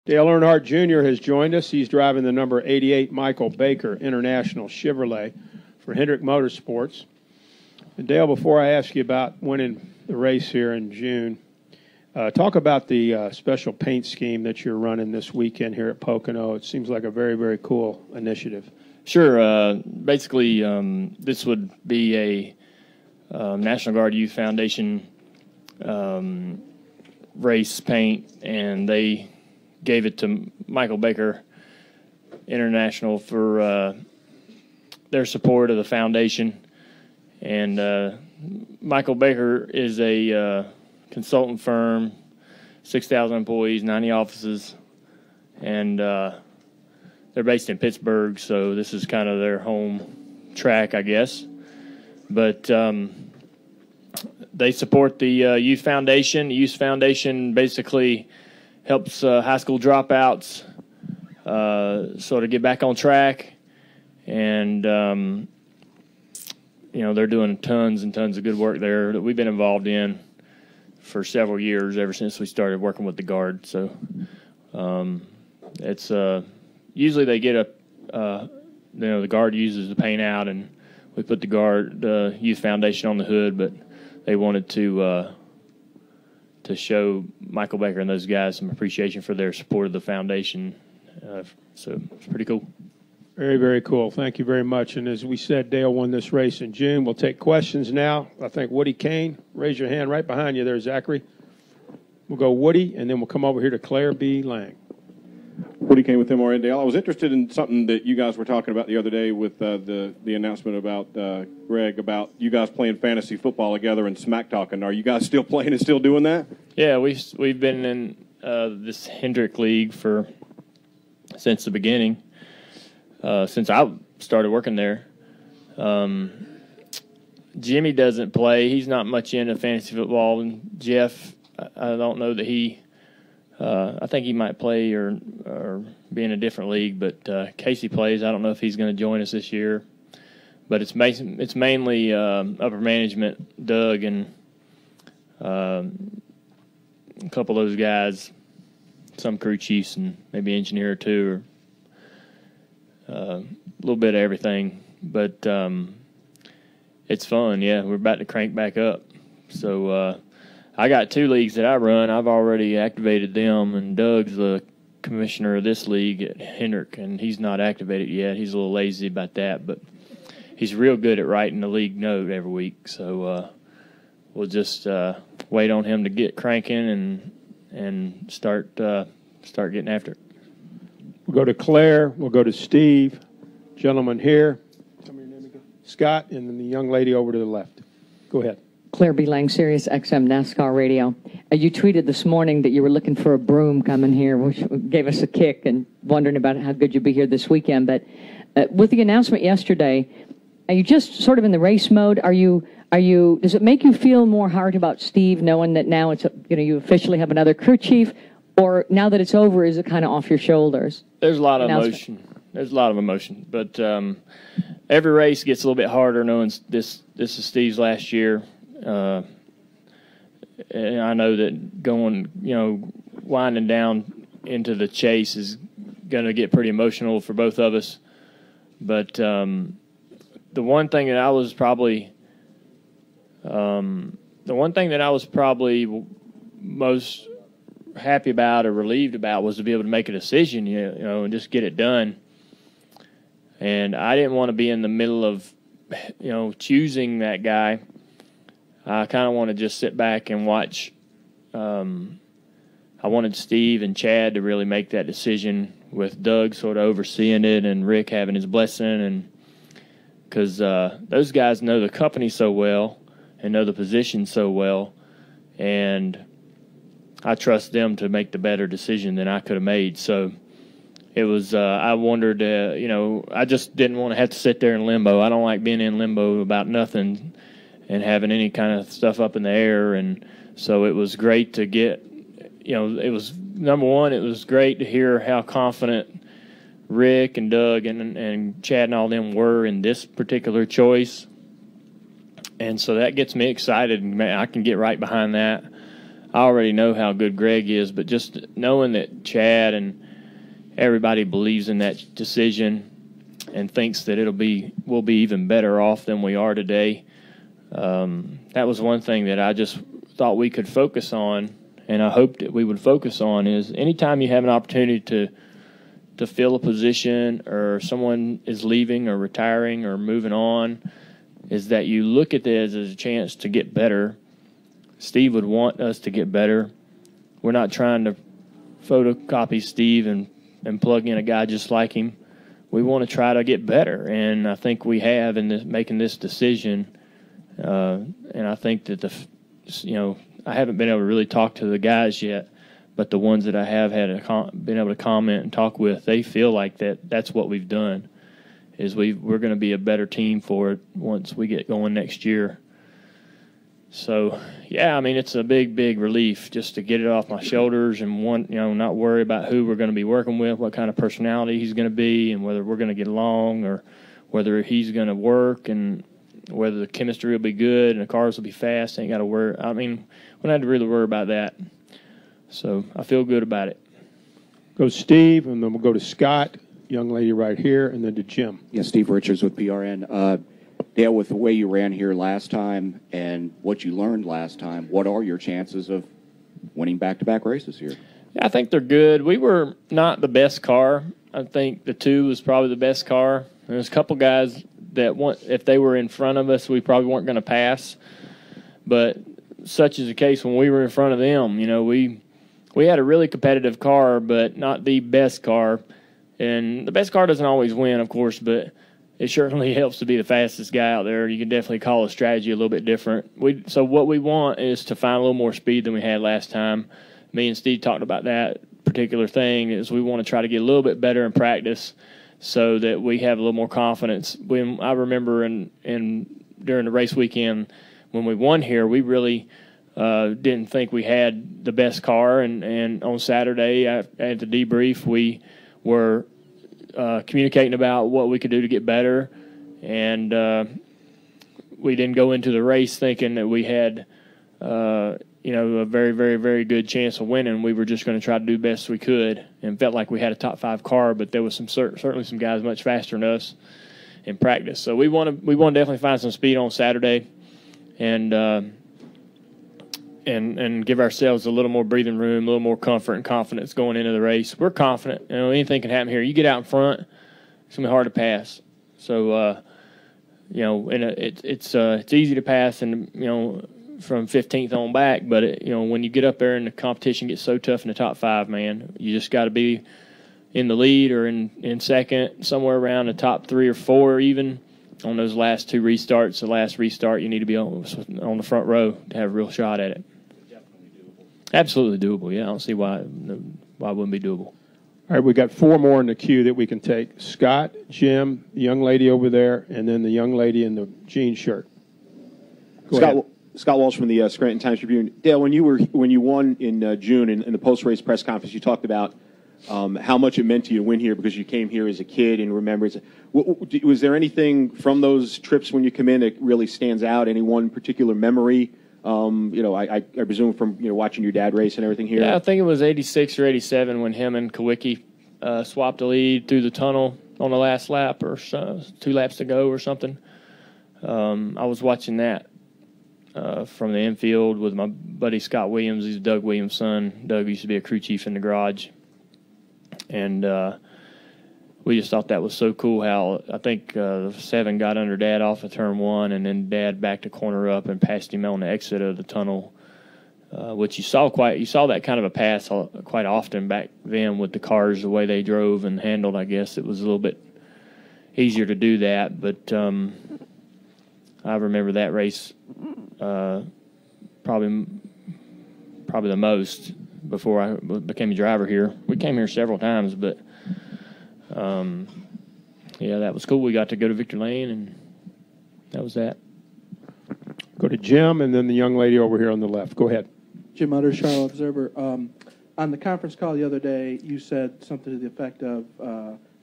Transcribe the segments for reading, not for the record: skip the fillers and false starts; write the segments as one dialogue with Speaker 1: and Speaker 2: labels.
Speaker 1: Dale Earnhardt Jr. has joined us. He's driving the number 88 Michael Baker International Chevrolet for Hendrick Motorsports. And Dale, before I ask you about winning the race here in June, talk about the special paint scheme that you're running this weekend here at Pocono. It seems like a very, very cool initiative.
Speaker 2: Sure. Basically, this would be a National Guard Youth Foundation race paint, and they gave it to Michael Baker International for their support of the foundation. And Michael Baker is a consultant firm, 6,000 employees, 90 offices, and they're based in Pittsburgh, so this is kind of their home track, I guess. But they support the Youth Foundation. The Youth Foundation basically helps high school dropouts sort of get back on track. And, they're doing tons and tons of good work there that we've been involved in for several years, ever since we started working with the Guard. So it's usually they get the Guard uses the paint out, and we put the Youth Foundation on the hood, but they wanted to show Michael Baker and those guys some appreciation for their support of the foundation. So it's pretty cool.
Speaker 1: Very, very cool. Thank you very much. And as we said, Dale won this race in June. We'll take questions now. I think Woody Kane, raise your hand right behind you there, Zachary. We'll go Woody, and then we'll come over here to Claire B. Lang.
Speaker 3: Woody Kane with MRN. Dale, I was interested in something that you guys were talking about the other day with the announcement about Greg, about you guys playing fantasy football together and smack talking. Are you guys still playing and still doing that?
Speaker 2: Yeah, we've been in this Hendrick League since the beginning, since I started working there. Jimmy doesn't play. He's not much into fantasy football. And Jeff, I don't know that he I think he might play or be in a different league, but Casey plays. I don't know if he's going to join us this year. But it's mainly upper management, Doug, and a couple of those guys, some crew chiefs, and maybe engineer or two, or a little bit of everything. But it's fun, yeah. We're about to crank back up. So I got 2 leagues that I run. I've already activated them, and Doug's the commissioner of this league at Hendrick, and he's not activated yet. He's a little lazy about that, but he's real good at writing the league note every week. So we'll just wait on him to get cranking and start getting after it.
Speaker 1: We'll go to Claire. We'll go to Steve. Gentleman here. Tell me your name again. Scott, and then the young lady over to the left. Go ahead.
Speaker 4: Claire B. Lang, Sirius XM NASCAR Radio. You tweeted this morning that you were looking for a broom coming here, which gave us a kick, and wondering about how good you'd be here this weekend. But with the announcement yesterday, are you just sort of in the race mode? Does it make you feel more hard about Steve, knowing that now it's you officially have another crew chief, or now that it's over, is it kind of off your shoulders?
Speaker 2: There's a lot of emotion. There's a lot of emotion, but every race gets a little bit harder knowing this is Steve's last year. And I know that going, winding down into the chase is going to get pretty emotional for both of us. But the one thing that I was probably most happy about or relieved about was to be able to make a decision, and just get it done. And I didn't want to be in the middle of, choosing that guy. I kind of want to just sit back and watch. I wanted Steve and Chad to really make that decision, with Doug sort of overseeing it and Rick having his blessing, and because those guys know the company so well and know the position so well, and I trust them to make the better decision than I could have made. So it was, I wondered, I just didn't want to have to sit there in limbo. I don't like being in limbo about nothing and having any kind of stuff up in the air. And so it was great to get, it was, number one, it was great to hear how confident Rick and Doug and Chad and all them were in this particular choice. And so that gets me excited, and I can get right behind that. I already know how good Greg is, but just knowing that Chad and everybody believes in that decision and thinks that we'll be even better off than we are today. That was one thing that I just thought we could focus on, and I hoped that we would focus on, is anytime you have an opportunity to fill a position or someone is leaving or retiring or moving on, is that you look at this as a chance to get better. Steve would want us to get better. We're not trying to photocopy Steve and plug in a guy just like him. We want to try to get better, and I think we have in making this decision. And I think that I haven't been able to really talk to the guys yet, but the ones that I have been able to comment and talk with, they feel like that's what we've done. Is we're going to be a better team for it once we get going next year. So, yeah, I mean, it's a big, big relief just to get it off my shoulders and not worry about who we're going to be working with, what kind of personality he's going to be, and whether we're going to get along or whether he's going to work and whether the chemistry will be good and the cars will be fast. Ain't got to worry. I mean, we don't have to really worry about that. So I feel good about it.
Speaker 1: Go Steve, and then we'll go to Scott, young lady right here, and then to Jim.
Speaker 5: Yeah, Steve Richards with PRN. Dale, with the way you ran here last time and what you learned last time, what are your chances of winning back-to-back races here?
Speaker 2: Yeah, I think they're good. We were not the best car. I think the 2 was probably the best car. There's a couple guys that if they were in front of us, we probably weren't going to pass. But such is the case when we were in front of them. We had a really competitive car, but not the best car. And the best car doesn't always win, of course, but it certainly helps to be the fastest guy out there. You can definitely call a strategy a little bit different. So what we want is to find a little more speed than we had last time. Me and Steve talked about that particular thing, is we want to try to get a little bit better in practice so that we have a little more confidence. I remember during the race weekend when we won here, we really didn't think we had the best car. And on Saturday at the debrief, we were communicating about what we could do to get better, and we didn't go into the race thinking that we had a very, very, very good chance of winning. We were just going to try to do the best we could, and felt like we had a top 5 car, but there was certainly some guys much faster than us in practice. So we want to definitely find some speed on Saturday, and give ourselves a little more breathing room, a little more comfort and confidence going into the race. We're confident. Anything can happen here. You get out in front, it's going to be hard to pass. So, it's easy to pass and, from 15th on back. But, when you get up there and the competition gets so tough in the top 5, man, you just got to be in the lead or in second, somewhere around the top 3 or 4 even. On those last 2 restarts, the last restart, you need to be on the front row to have a real shot at it. Absolutely doable, yeah. I don't see why it wouldn't be doable.
Speaker 1: All right, we got 4 more in the queue that we can take. Scott, Jim, the young lady over there, and then the young lady in the jean shirt.
Speaker 6: Scott Walsh from the Scranton Times-Tribune. Dale, when you won in June in the post-race press conference, you talked about how much it meant to you to win here because you came here as a kid and remember. Was there anything from those trips when you come in that really stands out? Any one particular memory? I presume from watching your dad race and everything here.
Speaker 2: Yeah, I think it was 86 or 87 when him and Kawicki swapped the lead through the tunnel on the last lap or 2 laps to go or something. I was watching that from the infield with my buddy Scott Williams. He's Doug Williams' son. Doug used to be a crew chief in the garage. And we just thought that was so cool how I think 7 got under Dad off of turn 1, and then Dad backed a corner up and passed him on the exit of the tunnel, which you saw that kind of a pass quite often back then with the cars, the way they drove and handled. I guess it was a little bit easier to do that, but I remember that race probably the most before I became a driver here. We came here several times, but that was cool. We got to go to Victor Lane, and that was that.
Speaker 1: Go to Jim, and then the young lady over here on the left. Go ahead.
Speaker 7: Jim Utter, Charlotte Observer. On the conference call the other day, you said something to the effect of,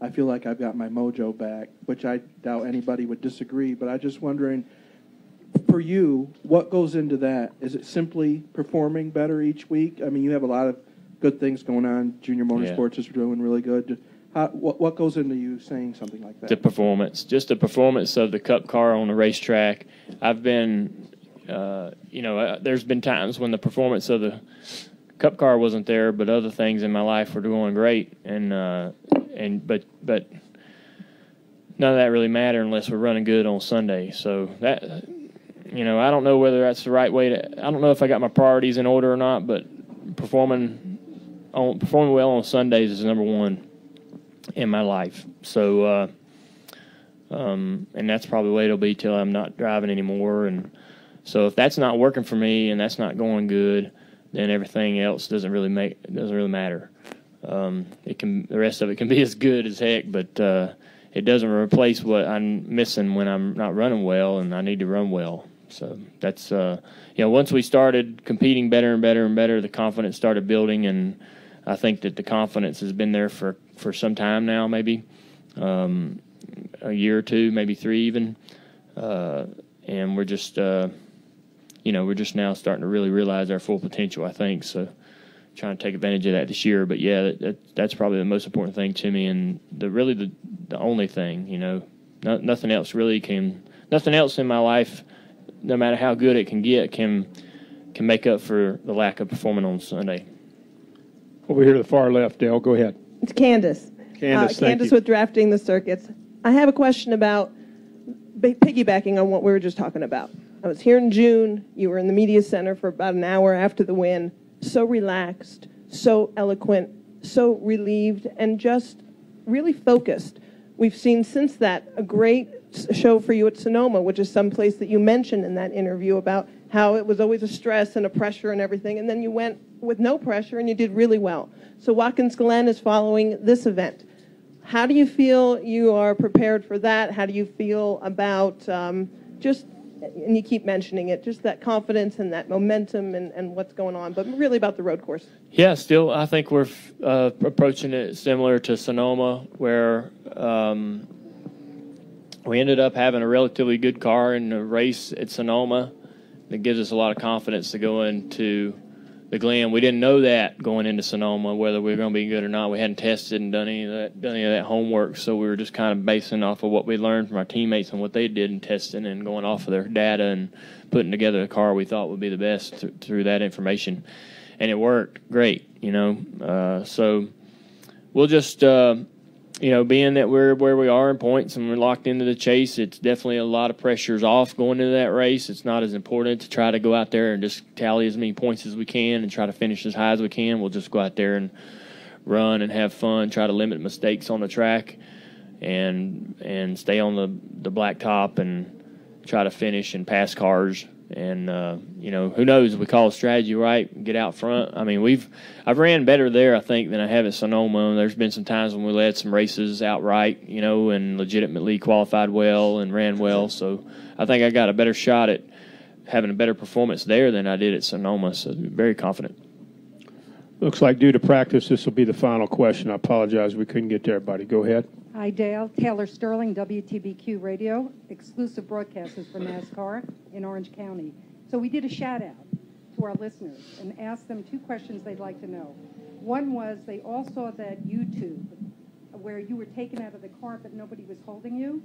Speaker 7: I feel like I've got my mojo back, which I doubt anybody would disagree, but I'm just wondering, For you, what goes into that? Is it simply performing better each week? I mean, you have a lot of good things going on. Junior Motorsports is doing really good. What goes into you saying something like that?
Speaker 2: The performance, just the performance of the Cup car on the racetrack. I've been, there's been times when the performance of the Cup car wasn't there, but other things in my life were going great, but none of that really mattered unless we're running good on Sunday. So that, I don't know whether that's the right way to. I don't know if I got my priorities in order or not, but performing well on Sundays is number one in my life. So, and that's probably the way it'll be till I'm not driving anymore. And so if that's not working for me and that's not going good, then everything else doesn't really matter. The rest of it can be as good as heck, but it doesn't replace what I'm missing when I'm not running well, and I need to run well. So that's once we started competing better and better and better, the confidence started building, and I think that the confidence has been there for some time now, maybe a year or two, maybe 3 even, and we're just now starting to really realize our full potential, I think. So trying to take advantage of that this year. But yeah, that's probably the most important thing to me, and the only thing. Nothing else in my life, no matter how good it can get, can make up for the lack of performing on Sunday.
Speaker 1: Over here to the far left, Dale, go ahead.
Speaker 8: It's Candace.
Speaker 1: Candace
Speaker 8: with Drafting the Circuits. I have a question about piggybacking on what we were just talking about. I was here in June. You were in the media center for about an hour after the win. So relaxed, so eloquent, so relieved, and just really focused. We've seen since that a great show for you at Sonoma, which is someplace that you mentioned in that interview about how it was always a stress and a pressure and everything, and then you went with no pressure and you did really well. So Watkins Glen is following this event. How do you feel you are prepared for that? How do you feel about and you keep mentioning it, just that confidence and that momentum and what's going on, but really about the road course?
Speaker 2: Yeah, still, I think we're approaching it similar to Sonoma, where we ended up having a relatively good car in the race at Sonoma. That gives us a lot of confidence to go into the Glen. We didn't know that going into Sonoma, whether we were going to be good or not. We hadn't tested and done any of that homework, so we were just kind of basing off of what we learned from our teammates and what they did in testing and going off of their data and putting together a car we thought would be the best through that information. And it worked great, So we'll just, being that we're where we are in points and we're locked into the chase, it's definitely a lot of pressures off going into that race. It's not as important to try to go out there and just tally as many points as we can and try to finish as high as we can. We'll just go out there and run and have fun, try to limit mistakes on the track, and stay on the blacktop and try to finish and pass cars. And, who knows if we call a strategy right, get out front. I mean, I've ran better there, I think, than I have at Sonoma. There's been some times when we led some races outright, and legitimately qualified well and ran well. So I think I got a better shot at having a better performance there than I did at Sonoma. So very confident.
Speaker 1: Looks like due to practice, this will be the final question. I apologize we couldn't get to everybody. Go ahead.
Speaker 9: Hi, Dale. Taylor Sterling, WTBQ Radio, exclusive broadcasters for NASCAR in Orange County. So we did a shout-out to our listeners and asked them 2 questions they'd like to know. One was they all saw that YouTube where you were taken out of the car but nobody was holding you,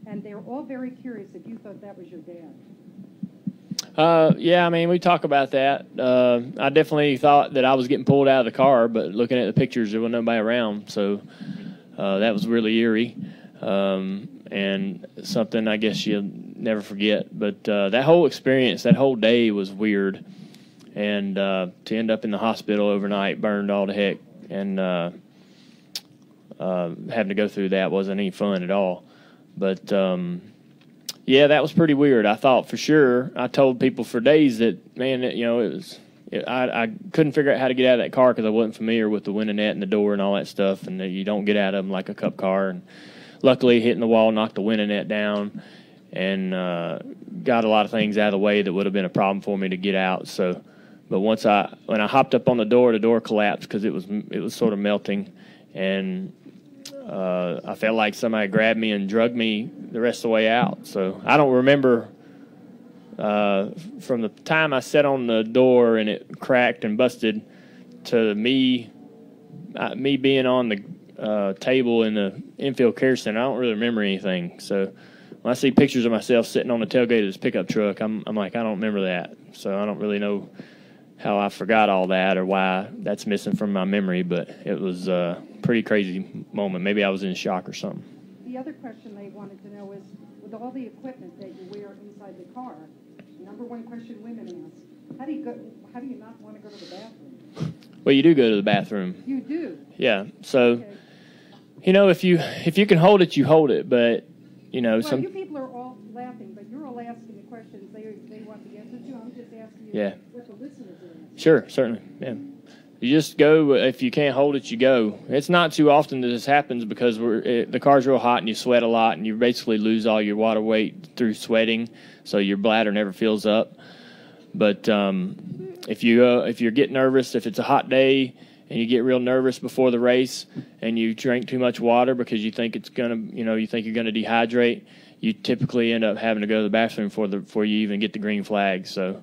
Speaker 9: and they were all very curious if you thought that was your dad.
Speaker 2: Yeah, I mean, we talk about that. I definitely thought that I was getting pulled out of the car, but looking at the pictures, there wasn't nobody around, so that was really eerie, and something I guess you'll never forget. But that whole experience, that whole day was weird, and to end up in the hospital overnight, burned all to heck, and having to go through that wasn't any fun at all. But yeah, that was pretty weird. I thought for sure. I told people for days that, man, I couldn't figure out how to get out of that car because I wasn't familiar with the window net and the door and all that stuff, and that you don't get out of them like a Cup car. And luckily, hitting the wall knocked the window net down and got a lot of things out of the way that would have been a problem for me to get out. So, but when I hopped up on the door collapsed because it was sort of melting, and I felt like somebody grabbed me and drugged me the rest of the way out. So I don't remember from the time I sat on the door and it cracked and busted to me being on the table in the infield care center, I don't really remember anything. So when I see pictures of myself sitting on the tailgate of this pickup truck, I'm like, I don't remember that. So I don't really know how I forgot all that or why that's missing from my memory, but it was a pretty crazy moment. Maybe I was in shock or something.
Speaker 9: The other question they wanted to know is, with all the equipment that you wear inside the car, the number one question women ask, how do you not want to go to the bathroom?
Speaker 2: Well, you do go to the bathroom.
Speaker 9: You do?
Speaker 2: Yeah. So,
Speaker 9: Okay.
Speaker 2: you know, if you can hold it, you hold it. But, you know,
Speaker 9: Well, you people are all laughing, but you're all asking the questions they want the answers to. I'm just asking you what the listeners are asking.
Speaker 2: Sure, certainly, yeah. You just go. If you can't hold it, you go. It's not too often that this happens because the car's real hot and you sweat a lot and you basically lose all your water weight through sweating, so your bladder never fills up. But if you get nervous, if it's a hot day and you get real nervous before the race and you drink too much water because you think you think you're gonna dehydrate, you typically end up having to go to the bathroom before you even get the green flag. So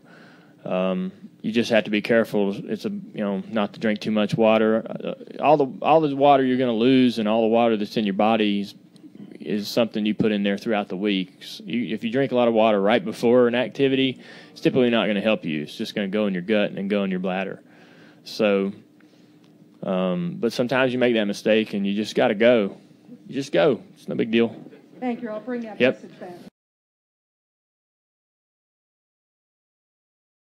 Speaker 2: you just have to be careful. It's not to drink too much water. All the water you're gonna lose and all the water that's in your body is something you put in there throughout the week. If you drink a lot of water right before an activity, it's typically not going to help you. It's just going to go in your gut and then go in your bladder. So, but sometimes you make that mistake and you just got to go. You just go. It's no big deal.
Speaker 9: Thank you. I'll bring that
Speaker 2: Yep.
Speaker 9: message back.